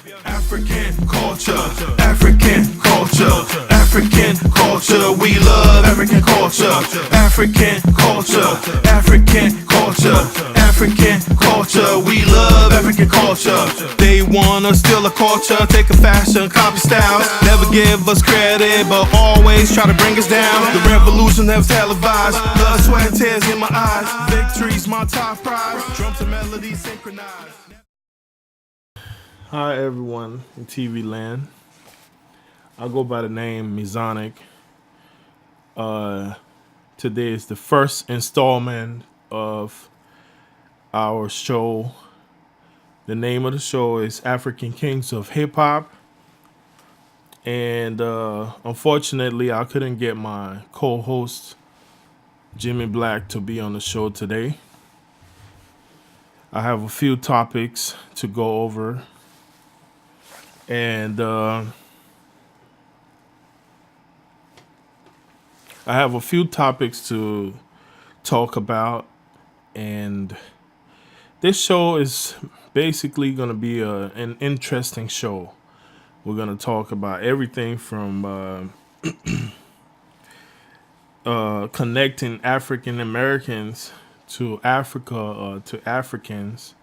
African culture, African culture, African culture. We love African culture, African culture, African culture, African culture. We love African culture. They wanna steal a culture, take a fashion, copy styles. Never give us credit, but always try to bring us down. The revolution never televised. Blood, sweat, and tears in my eyes. Victory's my top prize. Drums and melodies synchronized. Hi everyone in TV land. I go by the name Mizonic. Today is the first installment of our show. The name of the show is African Kings of Hip Hop. And unfortunately, I couldn't get my co-host Jimmy Black to be on the show today. I have a few topics to go over. And I have a few topics to talk about, and this show is basically going to be an interesting show. We're going to talk about everything from connecting African Americans to Africa, to Africans.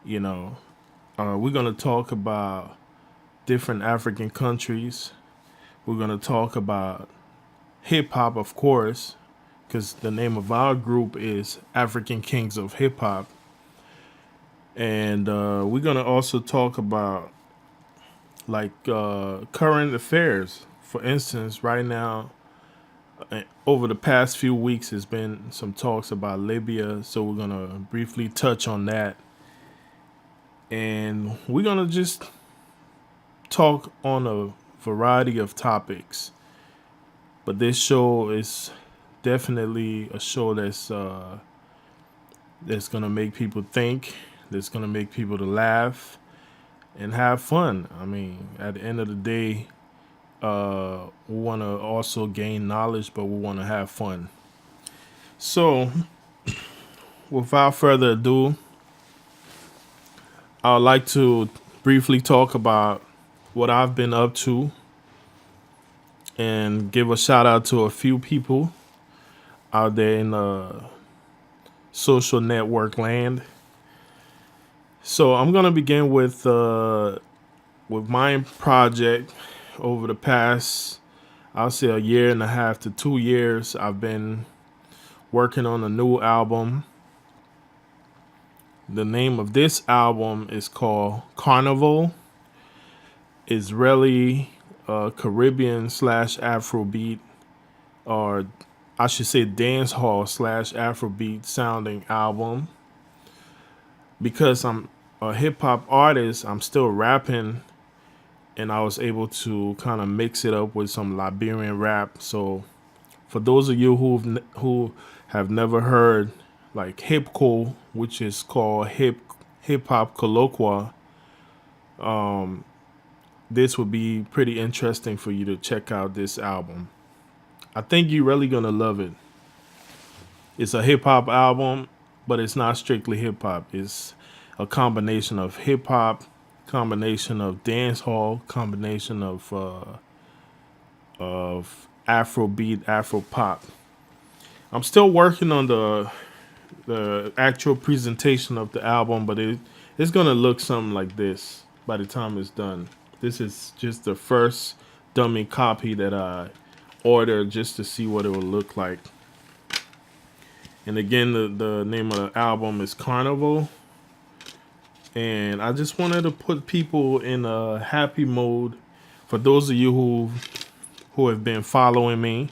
You know, we're going to talk about different African countries. We're going to talk about hip hop, of course, because the name of our group is African Kings of Hip Hop. And we're going to also talk about like current affairs. For instance, right now, over the past few weeks, there's been some talks about Libya. So we're going to briefly touch on that. And we're going to just talk on a variety of topics. But this show is definitely a show that's gonna make people think, that's gonna make people to laugh and have fun. I mean, at the end of the day, we want to also gain knowledge, but we want to have fun. So, without further ado, I'd like to briefly talk about what I've been up to and give a shout out to a few people out there in social network land. So I'm gonna begin with my project. Over the past, I'll say, a year and a half to 2 years, I've been working on a new album. The name of this album is called Carnival. Israeli Caribbean / Afrobeat, or I should say dance hall / Afrobeat sounding album. Because I'm a hip hop artist, I'm still rapping, and I was able to kind of mix it up with some Liberian rap. So for those of you who have never heard like hipco, which is called hip hop colloquia, this would be pretty interesting for you to check out this album. I think you're really gonna love it. It's a hip hop album, but it's not strictly hip hop. It's a combination of hip hop, combination of dance hall, combination of Afrobeat, Afro pop. I'm still working on the actual presentation of the album, but it's gonna look something like this by the time it's done. This is just the first dummy copy that I ordered just to see what it will look like. And again, the name of the album is Carnival. And I just wanted to put people in a happy mode. For those of you who have been following me,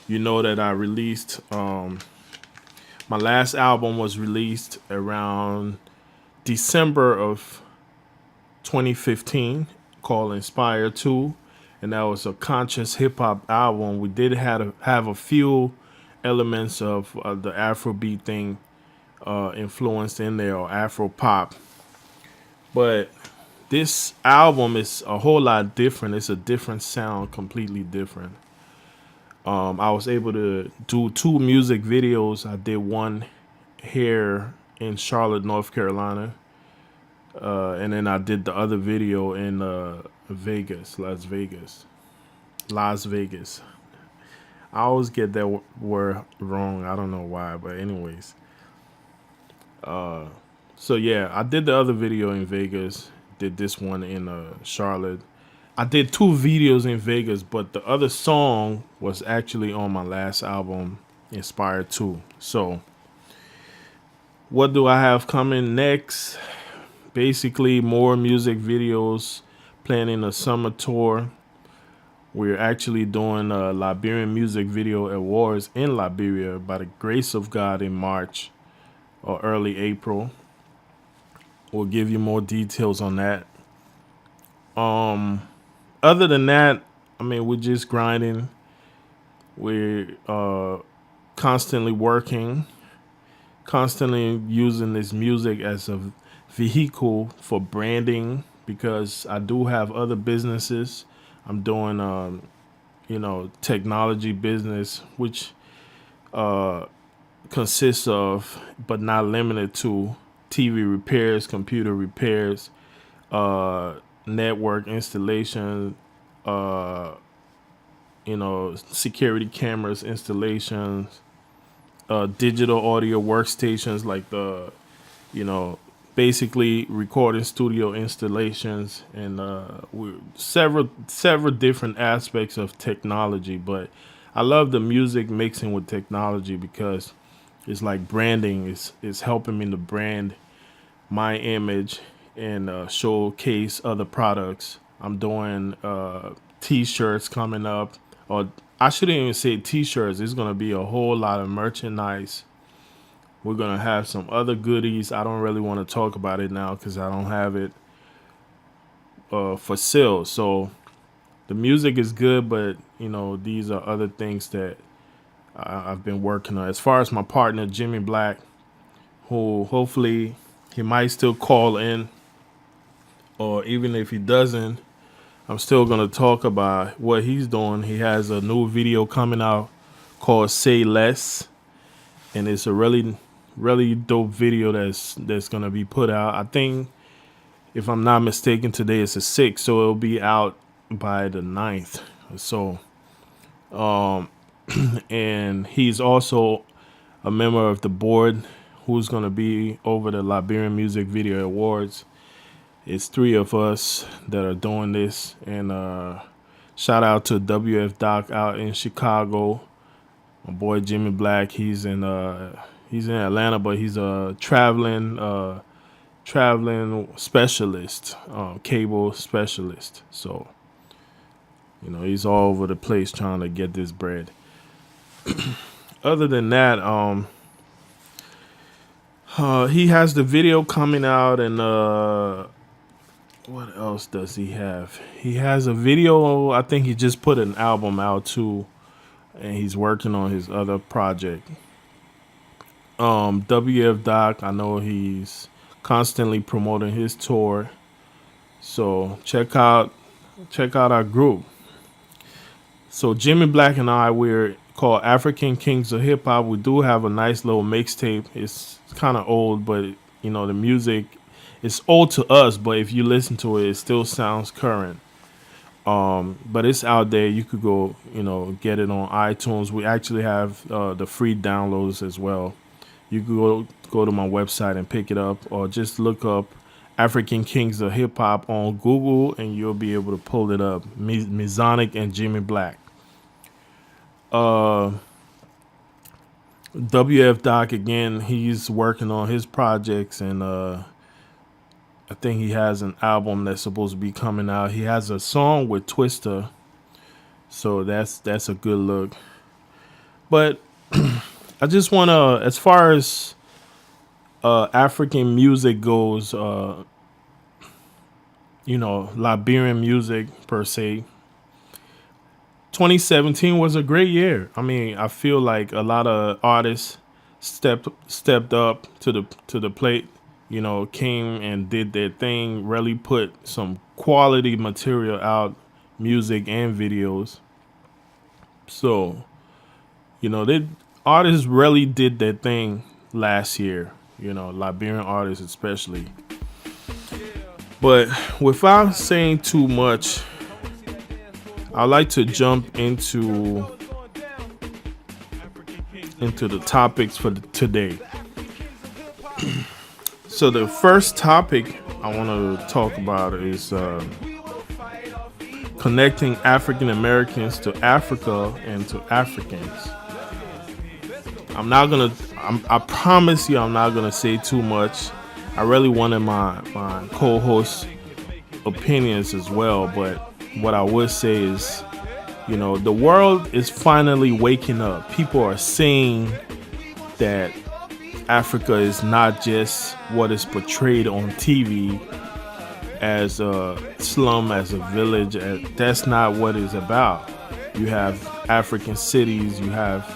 you know that I released, my last album was released around December of 2015, called Inspire 2, and that was a conscious hip hop album. We did have a few elements of the Afrobeat thing influenced in there, or Afro pop, but this album is a whole lot different. It's a different sound, completely different. I was able to do 2 music videos. I did one here in Charlotte, North Carolina, And then I did the other video in Vegas, Las Vegas. I always get that word wrong. I don't know why, but anyways. So yeah, I did the other video in Vegas. Did this one in Charlotte. I did two videos in Vegas, but the other song was actually on my last album, Inspired 2. So what do I have coming next? Basically, more music videos, planning a summer tour. We're actually doing a Liberian Music Video Awards in Liberia by the grace of God in March or early April. We'll give you more details on that. Other than that, I mean, we're just grinding. We're constantly working, constantly using this music as a vehicle for branding because I do have other businesses. I'm doing, technology business, which consists of, but not limited to, TV repairs, computer repairs, network installation, uh, security cameras installations, digital audio workstations like you know, basically recording studio installations and several different aspects of technology. But I love the music mixing with technology because it's like branding. It's helping me to brand my image and showcase other products. I'm doing t-shirts coming up, or I shouldn't even say t-shirts. It's gonna be a whole lot of merchandise. We're gonna have some other goodies. I don't really want to talk about it now because I don't have it for sale. So the music is good, but these are other things that I've been working on. As far as my partner Jimmy Black, who hopefully he might still call in, or even if he doesn't, I'm still gonna talk about what he's doing. He has a new video coming out called "Say Less," and it's a really dope video that's gonna be put out. I think, if I'm not mistaken, today is the 6th, so it'll be out by the 9th. So, and he's also a member of the board who's gonna be over the Liberian Music Video Awards. It's three of us that are doing this, and shout out to WF Doc out in Chicago. My boy Jimmy Black, he's in Atlanta, but he's a traveling specialist, cable specialist. So he's all over the place trying to get this bread. Other than that, he has the video coming out, and what else does he have? He has a video. I think he just put an album out too, and he's working on his other project. WF Doc, I know he's constantly promoting his tour. So check out our group. So Jimmy Black and I, we're called African Kings of Hip Hop. We do have a nice little mixtape. It's kind of old, but the music, it's old to us, but if you listen to it, it still sounds current. But it's out there. You could go, get it on iTunes. We actually have the free downloads as well. You could go to my website and pick it up, or just look up African Kings of Hip Hop on Google, and you'll be able to pull it up. Mizonic and Jimmy Black. WF Doc, again, he's working on his projects, and I think he has an album that's supposed to be coming out. He has a song with Twista, so that's a good look. But I just want to, as far as African music goes, Liberian music per se, 2017 was a great year. I mean, I feel like a lot of artists stepped up to the plate. Came and did their thing. Really put some quality material out, music and videos. So, the artists really did their thing last year. Liberian artists especially. But without saying too much, I like to jump into the topics for today. So the first topic I want to talk about is connecting African Americans to Africa and to Africans. I promise you, I'm not gonna say too much. I really wanted my co-host opinions as well, but what I would say is, the world is finally waking up. People are seeing that Africa is not just what is portrayed on TV as a slum, as a village. That's not what it's about. You have African cities, you have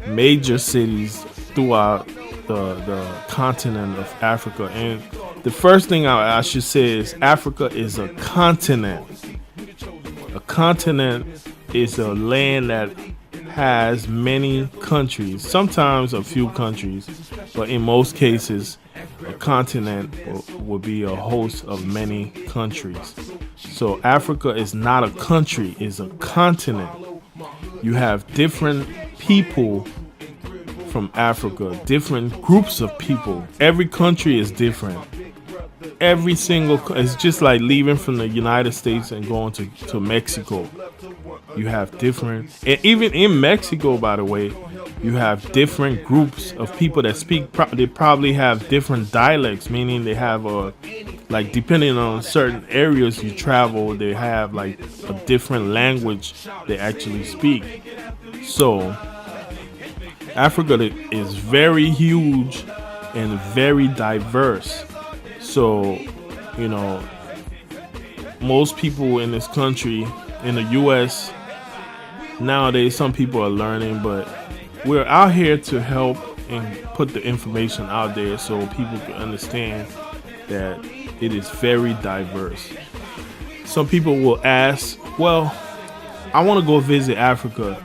major cities throughout the continent of Africa. And the first thing I should say is Africa is a continent. A continent is a land that has many countries, sometimes a few countries, but in most cases, a continent will be a host of many countries. So Africa is not a country, it's a continent. You have different people from Africa, different groups of people. Every country is different. It's just like leaving from the United States and going to Mexico. You have different, and even in Mexico, by the way, you have different groups of people that speak. They probably have different dialects, meaning they have like depending on certain areas you travel, they have like a different language they actually speak. So Africa is very huge and very diverse. So, most people in this country, in the U.S., nowadays, some people are learning, but we're out here to help and put the information out there so people can understand that it is very diverse. Some people will ask, well, I want to go visit Africa.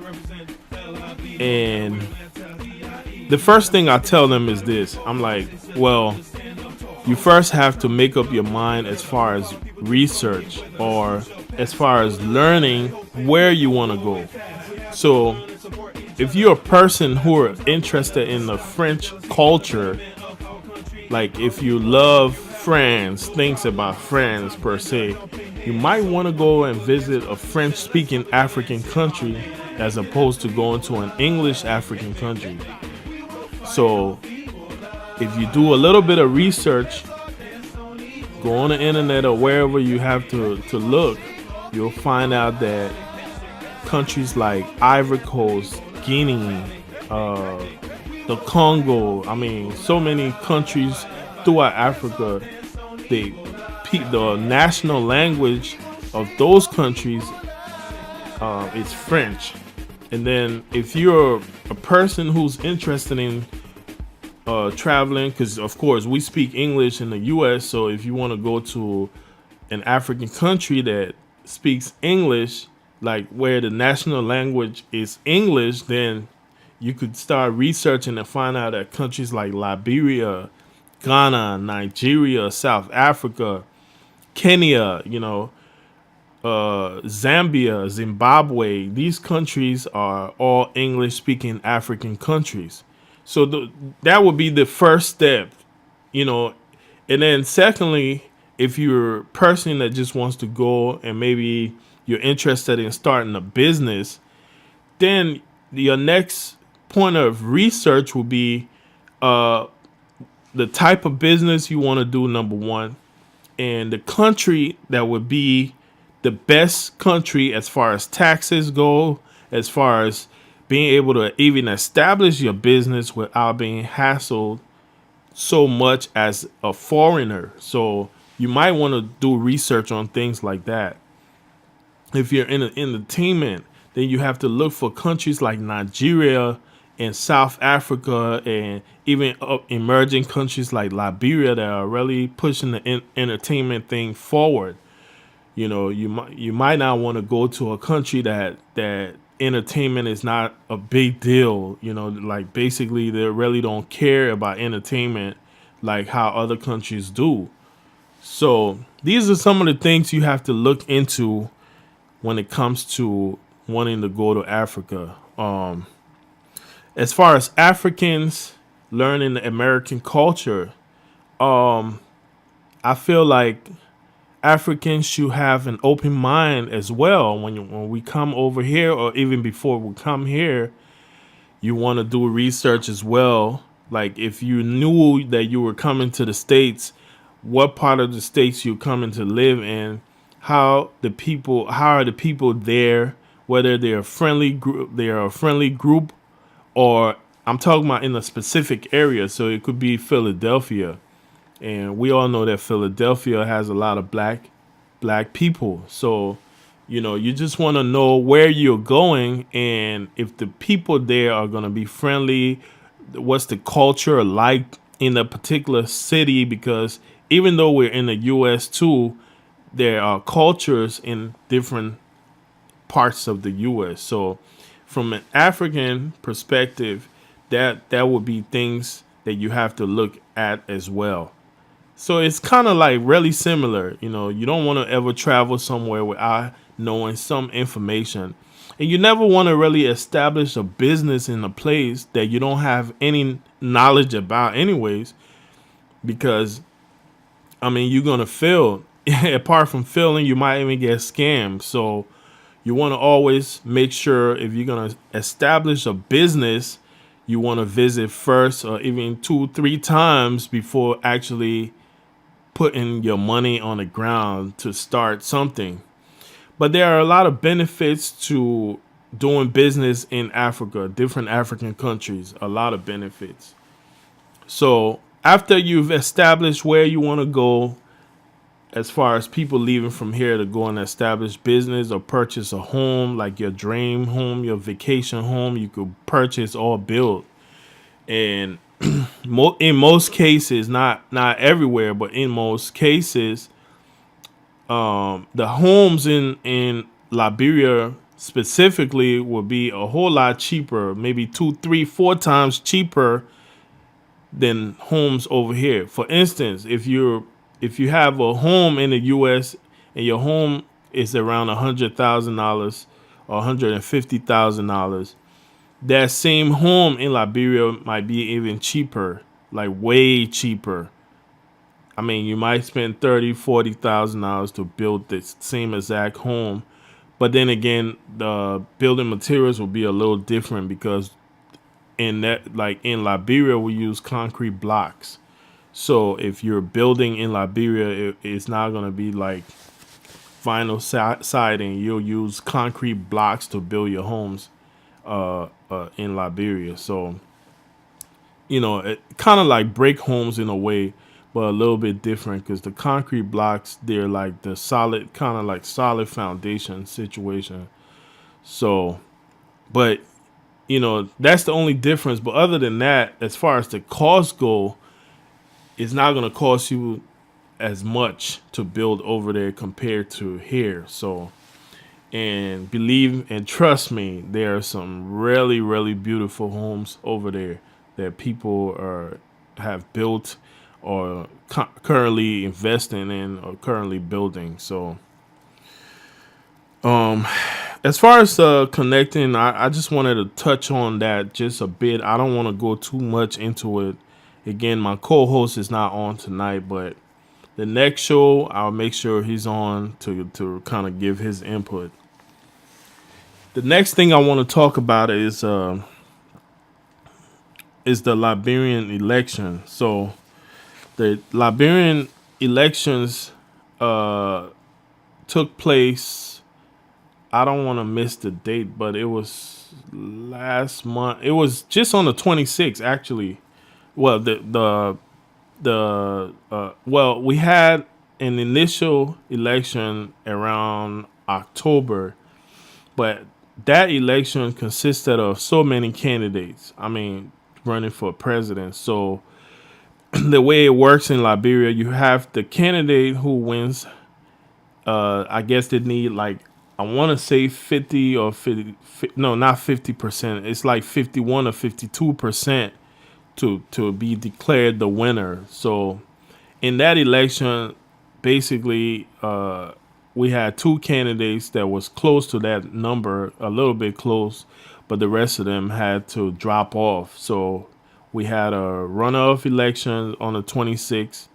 And the first thing I tell them is this. I'm like, well, you first have to make up your mind as far as research or as far as learning where you want to go. So if you're a person who are interested in the French culture, like if you love France, things about France per se, you might want to go and visit a French speaking African country as opposed to going to an English African country. So if you do a little bit of research, go on the internet or wherever you have to look, you'll find out that countries like Ivory Coast, Guinea, the Congo, so many countries throughout Africa, the national language of those countries is French. And then if you're a person who's interested in traveling, because of course we speak English in the US, so if you want to go to an African country that speaks English, like where the national language is English, then you could start researching and find out that countries like Liberia, Ghana, Nigeria, South Africa, Kenya, Zambia, Zimbabwe, these countries are all English speaking African countries. So that would be the first step, and then secondly, if you're a person that just wants to go and maybe you're interested in starting a business, then your next point of research will be the type of business you want to do, number one, and the country that would be the best country as far as taxes go, as far as being able to even establish your business without being hassled so much as a foreigner. So you might want to do research on things like that. If you're in entertainment, then you have to look for countries like Nigeria and South Africa, and even emerging countries like Liberia that are really pushing the entertainment thing forward. You might not want to go to a country that entertainment is not a big deal. Like basically they really don't care about entertainment like how other countries do. So these are some of the things you have to look into when it comes to wanting to go to Africa. As far as Africans learning the American culture, I feel like Africans should have an open mind as well when we come over here, or even before we come here. You want to do research as well. Like if you knew that you were coming to the States, what part of the States you're coming to live in, how are the people there, whether they are a friendly group, or I'm talking about in a specific area. So it could be Philadelphia, and we all know that Philadelphia has a lot of black people. So you just want to know where you're going and if the people there are going to be friendly, what's the culture like in a particular city, because even though we're in the US too, there are cultures in different parts of the US. So from an African perspective, that would be things that you have to look at as well. So it's kind of like really similar. You don't want to ever travel somewhere without knowing some information. And you never want to really establish a business in a place that you don't have any knowledge about, anyways, because, I mean, you're going to fail. Apart from failing, you might even get scammed. So you want to always make sure if you're going to establish a business, you want to visit first or even 2-3 times before actually putting your money on the ground to start something. But there are a lot of benefits to doing business in Africa, different African countries, a lot of benefits. So after you've established where you want to go, as far as people leaving from here to go and establish business or purchase a home, like your dream home, your vacation home, you could purchase or build. And in most cases, not everywhere, but in most cases, the homes in Liberia specifically will be a whole lot cheaper, maybe 2, 3, 4 times cheaper than homes over here. For instance, if you have a home in the U.S. and your home is around $100,000 or $150,000, that same home in Liberia might be even cheaper, like way cheaper. I mean, you might spend $30,000, $40,000 to build the same exact home, but then again, the building materials will be a little different because like in Liberia, we use concrete blocks. So if you're building in Liberia, it's not gonna be like vinyl siding. You'll use concrete blocks to build your homes in Liberia. So it kind of like brick homes in a way, but a little bit different because the concrete blocks, they're like the solid, kind of like solid foundation situation. So, but that's the only difference. But other than that, as far as the cost go, it's not going to cost you as much to build over there compared to here. So, and believe and trust me, there are some really, really beautiful homes over there that people have built or currently investing in or currently building. So, as far as connecting, I just wanted to touch on that just a bit. I don't want to go too much into it. Again, my co-host is not on tonight, but the next show I'll make sure he's on to kind of give his input. The next thing I want to talk about is the Liberian election. So the Liberian elections took place. I don't want to miss the date, but it was last month. It was just on the 26th, actually. Well, well, we had an initial election around October, but that election consisted of so many candidates. I mean, running for president. So the way it works in Liberia, you have the candidate who wins. I guess they need like, I want to say 50 or 50, no, not 50%. It's like 51 or 52% to be declared the winner. So in that election, basically, we had two candidates that was close to that number, a little bit close, but the rest of them had to drop off. So we had a runoff election on the 26th,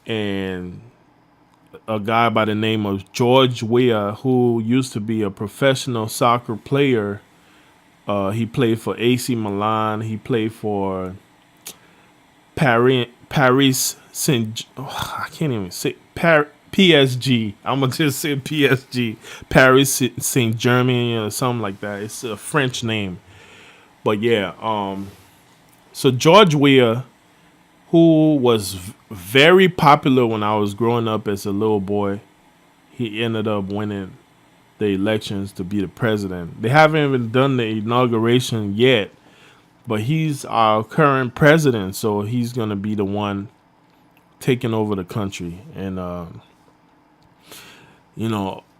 and a guy by the name of George Weah, who used to be a professional soccer player. He played for AC Milan. He played for Paris Saint. Oh, I can't even say PSG. I'm gonna just say PSG. Paris Saint Germain or something like that. It's a French name, but yeah. So George Weah, who was very popular when I was growing up as a little boy, he ended up winning the elections to be the president. They haven't even done the inauguration yet, but he's our current president, so he's gonna be the one taking over the country. And a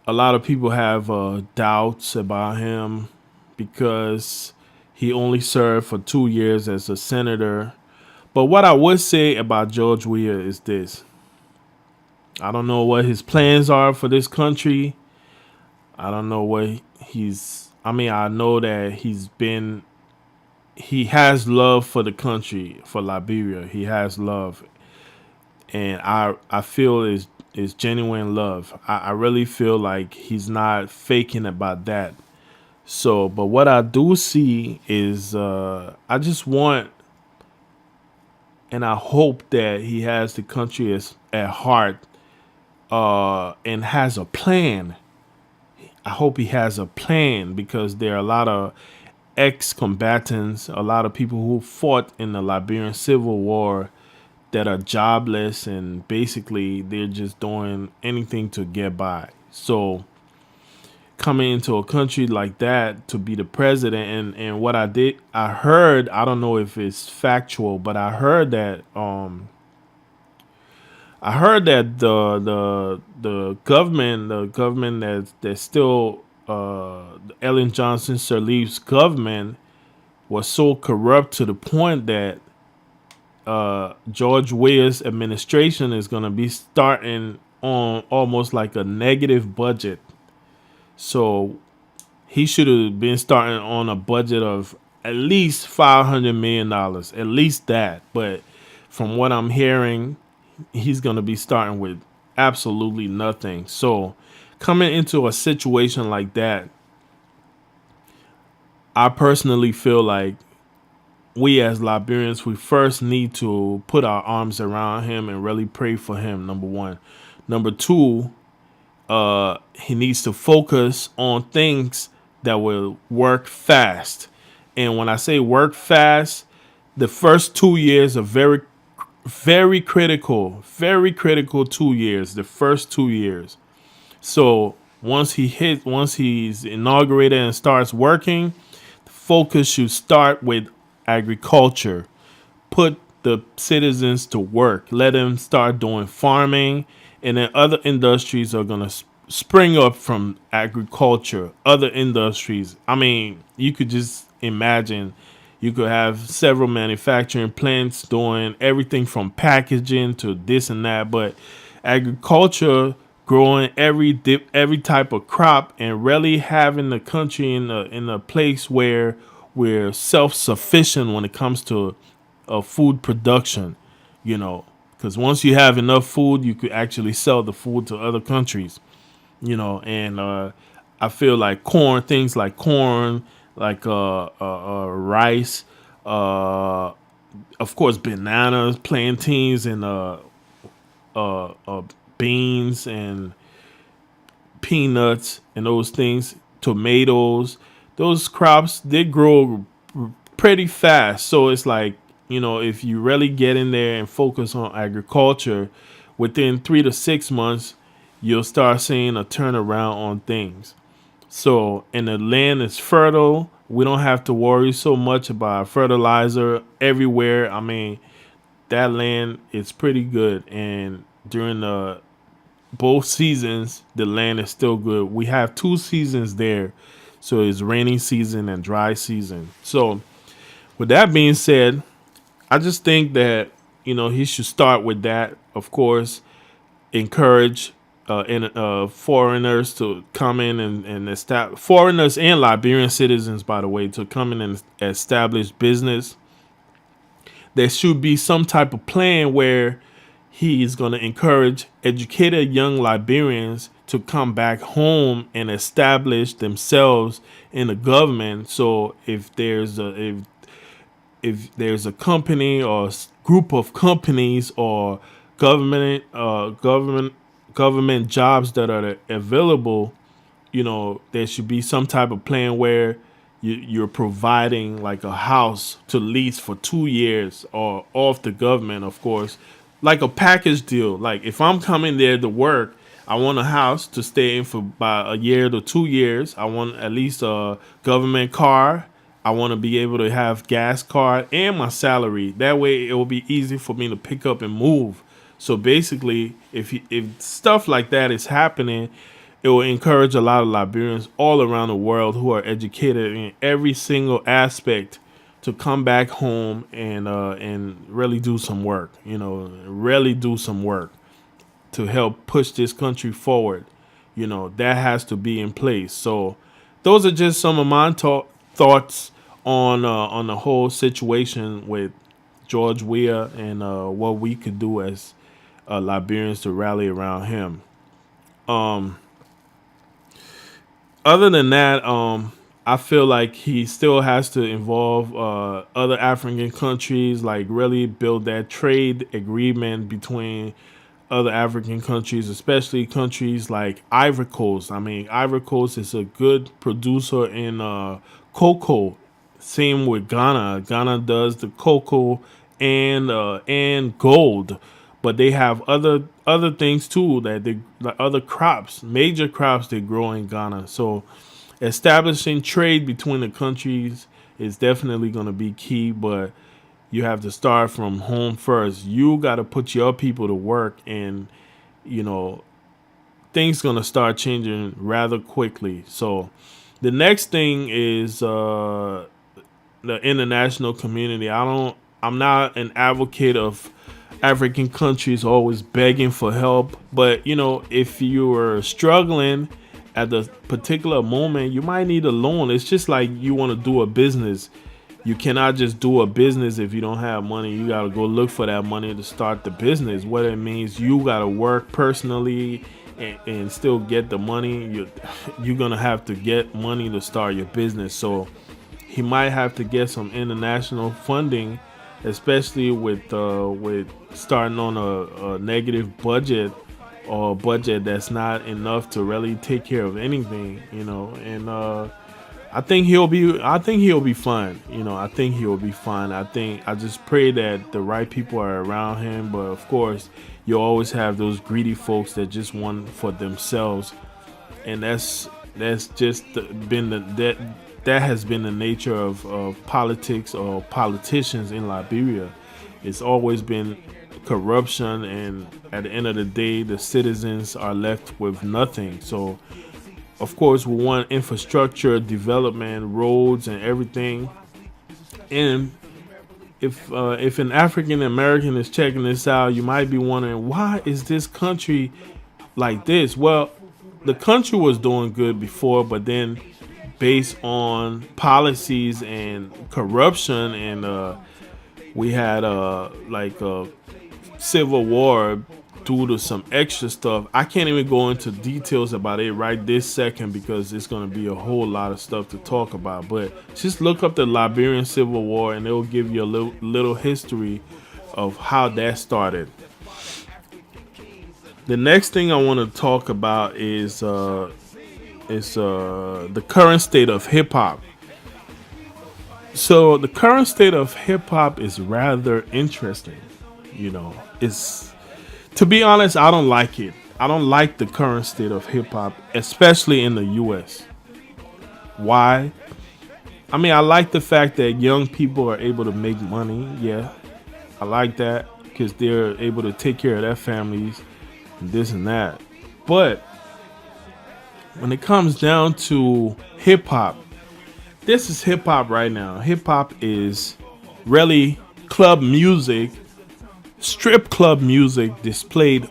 lot of people have doubts about him because he only served for 2 years as a senator. But what I would say about George Weah is this: I don't know what his plans are for this country. I don't know what he's. I mean, I know that he has love for the country, for Liberia. He has love, and I feel is genuine love. I really feel like he's not faking about that. So, but what I do see is I just want and I hope that he has the country at heart and has a plan. I hope he has a plan because there are a lot of ex-combatants, a lot of people who fought in the Liberian Civil War that are jobless and basically they're just doing anything to get by. So coming into a country like that to be the president and what I heard, I don't know if it's factual, but I heard that the government that's still Ellen Johnson Sirleaf's government was so corrupt to the point that George Weah's administration is going to be starting on almost like a negative budget. So he should have been starting on a budget of at least $500 million, at least that. But from what I'm hearing, he's going to be starting with absolutely nothing. So coming into a situation like that, I personally feel like we as Liberians, we first need to put our arms around him and really pray for him, number one. Number two, he needs to focus on things that will work fast. And when I say work fast, the first 2 years are very critical, very critical 2 years, the first 2 years. So once he's inaugurated and starts working, the focus should start with agriculture. Put the citizens to work. Let them start doing farming, and then other industries are going to spring up from agriculture. Other industries. I mean, you could just imagine you could have several manufacturing plants doing everything from packaging to this and that, but agriculture growing every type of crop and really having the country in a place where we're self-sufficient when it comes to food production, because once you have enough food, you could actually sell the food to other countries, and I feel like things like corn, like rice, of course, bananas, plantains, and beans and peanuts and those things, tomatoes, those crops, they grow pretty fast. So it's like, if you really get in there and focus on agriculture, within 3 to 6 months, you'll start seeing a turnaround on things. So, and the land is fertile. We don't have to worry so much about fertilizer everywhere. I mean, that land is pretty good. And during both seasons, the land is still good. We have 2 seasons there. So it's rainy season and dry season. So with that being said, I just think that, he should start with that, of course. encourage foreigners to come in and establish, foreigners and Liberian citizens, by the way, to come in and establish business. There should be some type of plan where he is going to encourage educated young Liberians to come back home and establish themselves in the government. So if there's a company or group of companies or government government jobs that are available, there should be some type of plan where you're providing like a house to lease for 2 years or off the government, of course, like a package deal. Like if I'm coming there to work, I want a house to stay in for about a year to 2 years. I want at least a government car. I want to be able to have gas card and my salary. That way it will be easy for me to pick up and move. So basically, if stuff like that is happening, it will encourage a lot of Liberians all around the world who are educated in every single aspect to come back home and really do some work. Really do some work to help push this country forward. That has to be in place. So those are just some of my thoughts on the whole situation with George Weah and what we could do as Liberians to rally around him. Other than that, I feel like he still has to involve other African countries, like really build that trade agreement between other African countries, especially countries like Ivory Coast. I mean, Ivory Coast is a good producer in cocoa. Same with Ghana. Ghana does the cocoa and gold, but they have other things too that they like other crops, major crops they grow in Ghana. So establishing trade between the countries is definitely going to be key, but you have to start from home first. You got to put your people to work, and things going to start changing rather quickly. So the next thing is the international community. I'm not an advocate of African countries always begging for help, but if you are struggling at the particular moment, you might need a loan. It's just like you want to do a business. You cannot just do a business if you don't have money. You got to go look for that money to start the business. What it means, you got to work personally and still get the money. You're going to have to get money to start your business. So he might have to get some international funding, especially with starting on a negative budget, or a budget that's not enough to really take care of anything, and I think he'll be fine. I think he'll be fine. I just pray that the right people are around him, but of course you always have those greedy folks that just want for themselves, and that's just been that has been the nature of politics or politicians in Liberia. It's always been corruption, and at the end of the day, the citizens are left with nothing. So, of course, we want infrastructure, development, roads, and everything. And if an African American is checking this out, you might be wondering, why is this country like this? Well, the country was doing good before, but then based on policies and corruption, and we had like a civil war due to some extra stuff. I can't even go into details about it right this second because it's going to be a whole lot of stuff to talk about. But just look up the Liberian Civil War and it will give you a little history of how that started. The next thing I want to talk about is the current state of hip hop. So the current state of hip hop is rather interesting. It's, to be honest, I don't like it. I don't like the current state of hip hop, especially in the US. Why? I mean, I like the fact that young people are able to make money. Yeah, I like that because they're able to take care of their families and this and that. But when it comes down to hip hop, this is hip hop right now. Hip hop is really club music, strip club music displayed